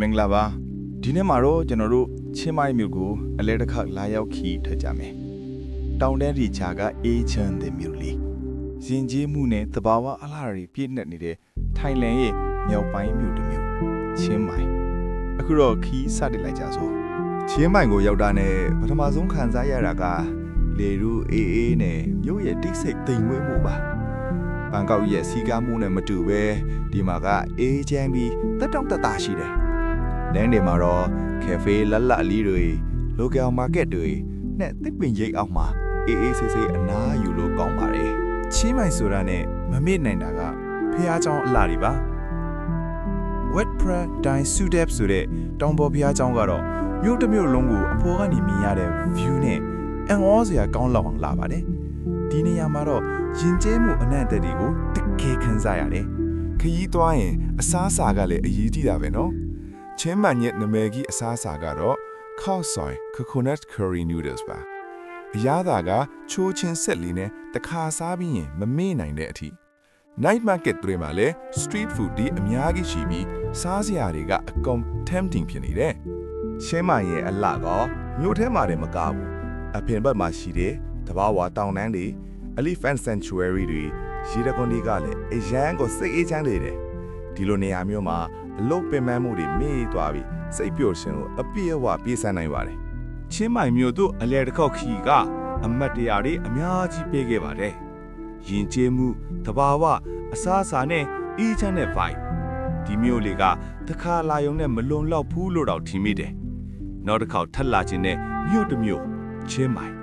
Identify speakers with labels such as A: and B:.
A: မင်္ဂလာပါဒီနေ့မှာတော့ကျွန်တော်တို့ချင်းမိုင်းမြို့ကိုအလဲတစ်ခါလာရောက်ခီးထွက်ကြမယ်တောင်တန်းရီချာကအေးချမ်းတဲ့မြို့လေးရင်ကျေးမှုနဲ့သဘာဝအလှတွေပြည့်နှက်နေတဲ့ထိုင်လန်ရဲ့မြောက်ပိုင်းမြို့တစ်မြို့ချင်းမိုင်းအခုတော့ခီးစတင်လိုက်ကြစို့ချင်းမိုင်းကိုရောက်တာနဲ့ပထမဆုံးခံစားရတာကလေရူအေးအေးနဲ့မြို့ရဲ့တိတ်ဆိတ်တိမ်မွေးမှုပါဘန်ကောက်ရဲ့စီကားမှုနဲ့မတူပဲဒီမှာကအေးချမ်းပြီးတက်တောင့်တက်တာရှိတယ်လမ်းတွေမှာတော့ကက်ဖေးလတ်လတ်လေးတွေ local market တွေနဲ့တစ်ပင်ရိပ်အောက်မှာအေးအေးဆေးဆေးအနားယူလို့ကောင်းပါတယ်ချင်းမိုင်ဆိုတာနဲ့မမေ့နိုင်တာကဖះเจ้าအလှတွေပါ Wet Pra Dai Sudep ဆိုတဲ့တောင်ပေါ်ဖះเจ้าကတော့မြို့တစ်မြို့လုံးကိုအပေါ်ကနေမြင်ရတဲ့ view နဲ့အံ့ဩစရာကောင်းလောက်အောင်လာပါတယ်ဒီနေရာမှာတော့ရင်ကျဲမှုအနံ့တက်တွေကိုတကယ်ခံစားရတယ်ခရီးသွားရင်အစားအစာကလည်းအရေးကြီးတာပဲနော်ချင်းမန်ရဲ့နာမည်ကြီးအစားအစာကတော့ Khao Soi Coconut Curry Noodles ပါအရသာကချိုးချင်းဆက်လေးနဲ့တခါစားပြီးရင်မမေ့နိုင်တဲ့အထိ Night Market တွေမှာလည်း Street Food တွေအများကြီးရှိပြီးစားစရာတွေကအကုန် tempting ဖြစ်နေတယ်ချင်းမန်ရဲ့အလှကမြို့ထဲမှာတည်းမကဘူးအပြင်ဘက်မှာရှိတဲ့တဘာဝတောင်တန်းတွေ Elephant Sanctuary တွေရေတကွန်တွေကလည်းအရန်ကိုစိတ်အေးချမ်းနေတယ်ဒီလိုနေရာမျိုးမှာအလုပ်ပင်ပန်းမှုတွေမေ့သွားပြီးစိတ်ပျော်ခြင်းကိုအပြည့်အဝပြေးဆန်းနိုင်ပါတယ်ချင်းမိုင်မြို့တို့အလဲတစ်ခေါက်ခီကအမတ်တရားတွေအများကြီးပေးခဲ့ပါတယ်ယဉ်ကျေးမှုတဘာဝအစားအစာနဲ့အေးချမ်းတဲ့ vibe ဒီမြို့လေးကတခါလာယုံနဲ့မလွန်လောက်ဘူးလို့တော့ထင်မိတယ်နောက်တစ်ခေါက်ထပ်လာခြင်းနဲ့မြို့တစ်မြို့ချင်းမိုင်